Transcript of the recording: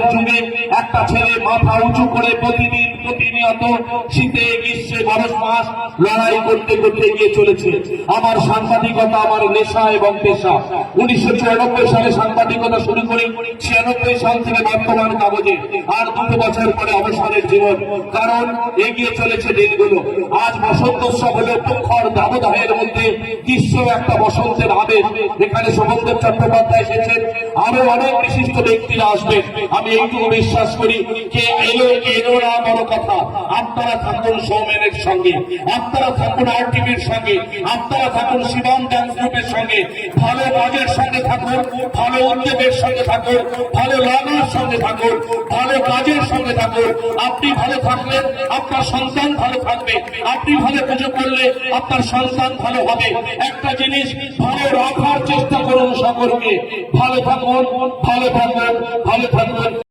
ঝড়ের যুগে একটা ছেলে মাথা উঁচু করে প্রতিদিন প্রতিনিয়ত শীতে গ্রীষ্মে 12 মাস লড়াই করতে করতে এগিয়ে চলেছে। আমার সাংবাদিকতা আমার নেশা এবং পেশা। 1994 সালে সাংবাদিকতা শুরু করি, 96 সাল থেকে বর্তমান কাগজে, আর 2 বছর পরে অবসরের জীবন। কারণ এগিয়ে চলেছে দিনগুলো। আজ বসন্ত উৎসব হলো প্রখর দাবদাহের মধ্যে গ্রীষ্ম একটা বসন্তের আবেশ। এখানে শোভনদেব চট্টোপাধ্যায় এসেছেন, আরো অনেক বিশিষ্ট ব্যক্তিরা আসবেন। আমি এইটুকু বিশ্বাস করি, কে এলো কে এলো না বড় কথা, আপনারা থাকুন সৌমেনের সঙ্গে, আপনারা থাকুন আরটিভির সঙ্গে, আপনারা থাকুন শিবম ডান্স গ্রুপের সঙ্গে। ভালো কাজের সঙ্গে থাকুন, ভালো উদ্যোগের সঙ্গে থাকুন, ভালো লাগার সঙ্গে থাকুন, ভালো কাজের সঙ্গে থাকুন। আপনি ভালো থাকলে আপনার সন্তান ভালো থাকবে, আপনি ভালো পুজো করলে আপনার সন্তান ভালো হবে। একটা জিনিস ভালো রাখার চেষ্টা করুন সকলকে। ভালো থাকুন, ভালো থাকুন, ভালো থাকুন।